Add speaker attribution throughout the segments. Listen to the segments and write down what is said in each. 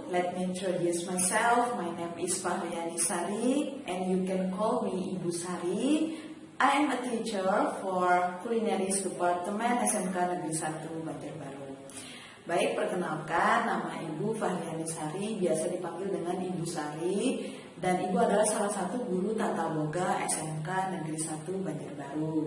Speaker 1: let me introduce myself. My name is Fahriani Sari and you can call me Ibu Sari. I am a teacher for Culinaries Department SMK Negeri 1 Banjarbaru. Baik, perkenalkan, nama Ibu Fahriani Sari, biasa dipanggil dengan Ibu Sari, dan Ibu adalah salah satu guru tata boga SMK Negeri 1 Banjarbaru.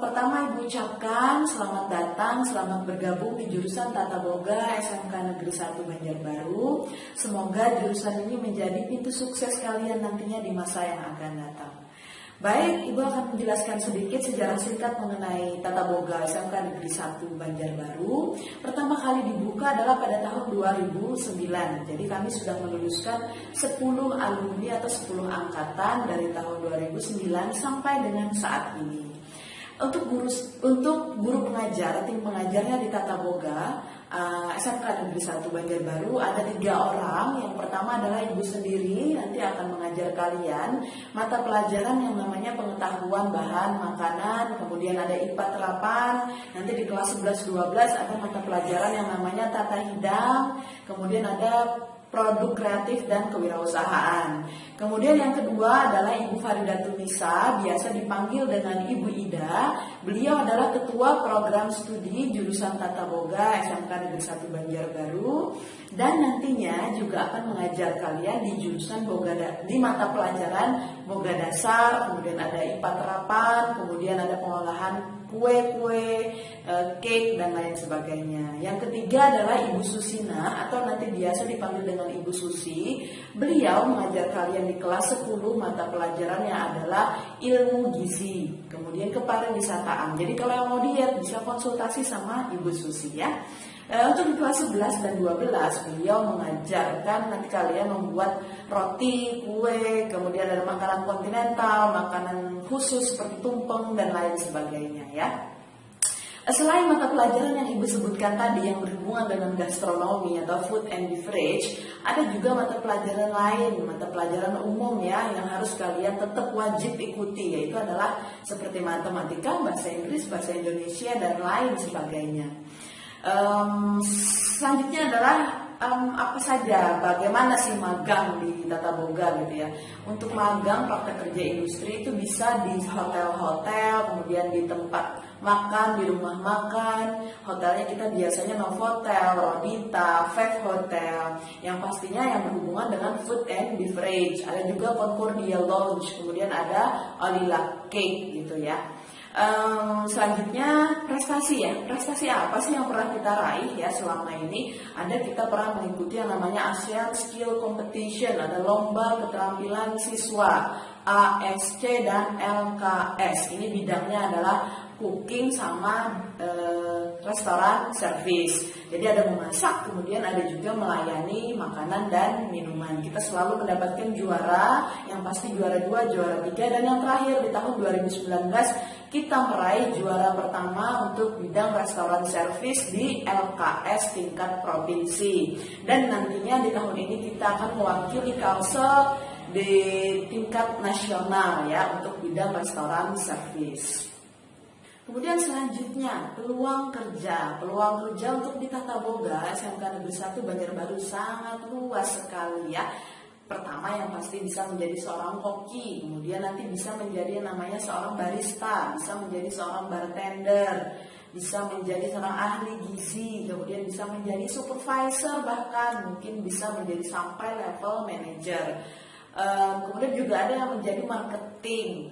Speaker 1: Pertama Ibu ucapkan selamat datang, selamat bergabung di jurusan Tata Boga SMK Negeri 1 Banjarbaru. Semoga jurusan ini menjadi pintu sukses kalian nantinya di masa yang akan datang. Baik, Ibu akan menjelaskan sedikit sejarah singkat mengenai Tata Boga SMK Negeri 1 Banjarbaru. Pertama kali dibuka adalah pada tahun 2009. Jadi kami sudah meluluskan 10 alumni atau 10 angkatan dari tahun 2009 sampai dengan saat ini. Untuk guru pengajar, tim pengajarnya di Tata Boga SMK Negeri 1 Banjarbaru ada 3 orang. Yang pertama adalah Ibu sendiri, nanti akan mengajar kalian mata pelajaran yang namanya pengetahuan bahan makanan, kemudian ada IPA terapan, nanti di kelas 11-12 ada mata pelajaran yang namanya tata hidang, kemudian ada produk kreatif dan kewirausahaan. Kemudian yang kedua adalah Ibu Faridatun Nisa, biasa dipanggil dengan Ibu Ida. Beliau adalah ketua program studi jurusan Tata Boga SMK Negeri 1 Banjarbaru dan nantinya juga akan mengajar kalian di jurusan di mata pelajaran boga dasar, kemudian ada IPA terapan, kemudian ada pengolahan kue-kue, cake dan lain sebagainya. Yang ketiga adalah Ibu Susina atau nanti biasa dipanggil dengan Ibu Susi. Beliau mengajar kalian di kelas 10 mata pelajarannya adalah ilmu gizi, kemudian kepariwisataan. Jadi kalau yang mau diet bisa konsultasi sama Ibu Susi ya. Untuk di kelas 11 dan 12 beliau mengajarkan nanti kalian membuat roti, kue, kemudian ada makanan kontinental, makanan khusus seperti tumpeng dan lain sebagainya ya. Selain mata pelajaran yang Ibu sebutkan tadi yang berhubungan dengan gastronomi atau food and beverage, ada juga mata pelajaran lain, mata pelajaran umum ya yang harus kalian tetap wajib ikuti, yaitu adalah seperti matematika, bahasa Inggris, bahasa Indonesia dan lain sebagainya. Selanjutnya adalah apa saja, bagaimana sih magang di Tata Boga gitu ya. Untuk magang praktek kerja industri itu bisa di hotel-hotel, kemudian di tempat makan, di rumah makan. Hotelnya kita biasanya Novotel, Rodita, Five Hotel, yang pastinya yang berhubungan dengan food and beverage. Ada juga Concordia Lounge, kemudian ada Olila Cake gitu ya. Selanjutnya prestasi ya. Prestasi apa sih yang pernah kita raih ya selama ini? Ada kita pernah mengikuti yang namanya ASEAN Skill Competition, ada lomba keterampilan siswa ASC dan LKS. Ini bidangnya adalah cooking sama restoran service. Jadi ada memasak, kemudian ada juga melayani makanan dan minuman. Kita selalu mendapatkan juara, yang pasti juara 2, juara 3, dan yang terakhir di tahun 2019 kita meraih juara pertama untuk bidang restoran service di LKS tingkat provinsi. Dan nantinya di tahun ini kita akan mewakili Kalsel di tingkat nasional ya untuk bidang restoran service. Kemudian selanjutnya peluang kerja untuk di Tata Boga SMK Negeri 1 Banjarbaru sangat luas sekali ya. Pertama yang pasti bisa menjadi seorang koki, kemudian nanti bisa menjadi yang namanya seorang barista, bisa menjadi seorang bartender, bisa menjadi seorang ahli gizi, kemudian bisa menjadi supervisor, bahkan mungkin bisa menjadi sampai level manager. Kemudian juga ada yang menjadi marketing.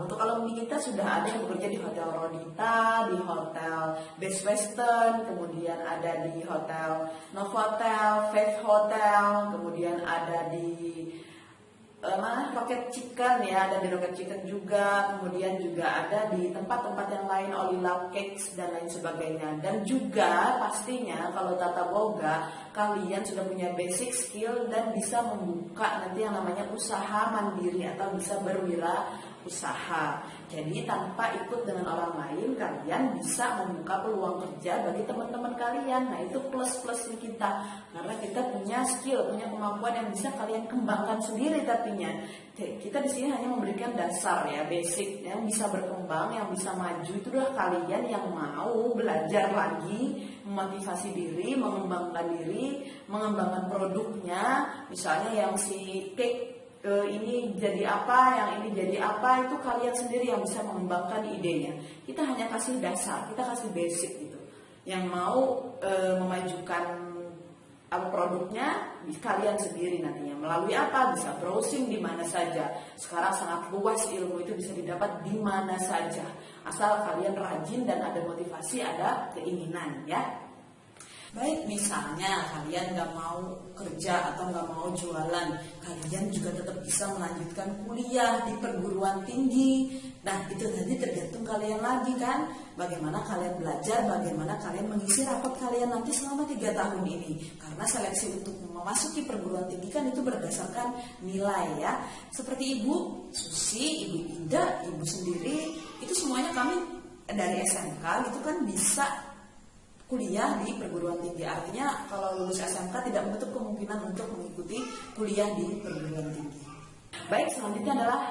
Speaker 1: Untuk alumni kita sudah ada yang bekerja di Hotel Rodita, di Hotel Best Western, kemudian ada di Hotel Novotel, Faith Hotel, kemudian ada di Rocket Chicken ya, ada di Rocket Chicken juga, kemudian juga ada di tempat-tempat yang lain, Olila Cakes dan lain sebagainya. Dan juga pastinya kalau Tata Boga kalian sudah punya basic skill dan bisa membuka nanti yang namanya usaha mandiri atau bisa berwirausaha. Jadi tanpa ikut dengan orang lain kalian bisa membuka peluang kerja bagi teman-teman kalian. Nah itu plus-plusnya kita, karena kita punya skill, punya kemampuan yang bisa kalian kembangkan sendiri. Tapinya kita di sini hanya memberikan dasar ya, basic yang bisa berkembang, yang bisa maju itu adalah kalian yang mau belajar lagi memotivasi diri, mengembangkan diri, mengembangkan produknya. Misalnya yang si cake ini jadi apa, yang ini jadi apa, itu kalian sendiri yang bisa mengembangkan idenya. Kita hanya kasih dasar, kita kasih basic gitu. Yang mau memajukan produknya kalian sendiri nantinya. Melalui apa? Bisa browsing di mana saja. Sekarang sangat luas, ilmu itu bisa didapat di mana saja. Asal kalian rajin dan ada motivasi, ada keinginan ya. Baik, misalnya kalian nggak mau kerja atau nggak mau jualan, kalian juga tetap bisa melanjutkan kuliah di perguruan tinggi. Nah, itu tadi tergantung kalian lagi kan, bagaimana kalian belajar, bagaimana kalian mengisi rapot kalian nanti selama 3 tahun ini. Karena seleksi untuk memasuki perguruan tinggi kan itu berdasarkan nilai ya. Seperti Ibu Susi, Ibu Ida, Ibu sendiri, itu semuanya kami dari SMK itu kan bisa kuliah di perguruan tinggi. Artinya kalau lulus SMK tidak menutup kemungkinan untuk mengikuti kuliah di perguruan tinggi. Baik, selanjutnya adalah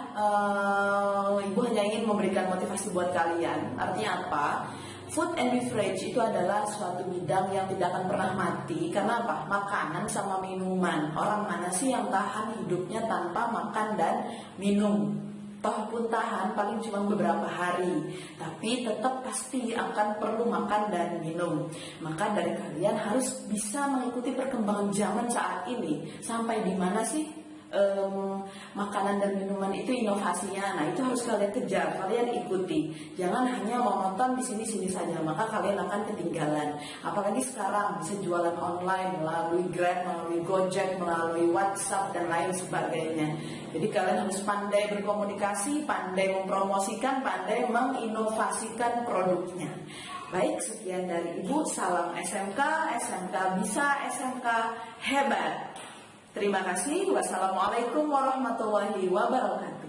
Speaker 1: Ibu hanya ingin memberikan motivasi buat kalian. Artinya apa? Food and beverage itu adalah suatu bidang yang tidak akan pernah mati. Karena apa? Makanan sama minuman. Orang mana sih yang tahan hidupnya tanpa makan dan minum? Toh pun tahan paling cuma beberapa hari, tapi tetap pasti akan perlu makan dan minum. Maka dari kalian harus bisa mengikuti perkembangan zaman saat ini. Sampai di mana sih makanan dan minuman itu inovasinya? Nah, itu harus kalian kejar, kalian ikuti. Jangan hanya monoton di sini-sini saja, maka kalian akan ketinggalan. Apalagi sekarang bisa jualan online melalui Grab, melalui Gojek, melalui WhatsApp dan lain sebagainya. Jadi kalian harus pandai berkomunikasi, pandai mempromosikan, pandai menginovasikan produknya. Baik, sekian dari Ibu. Salam SMK, SMK bisa, SMK hebat. Terima kasih. Wassalamualaikum warahmatullahi wabarakatuh.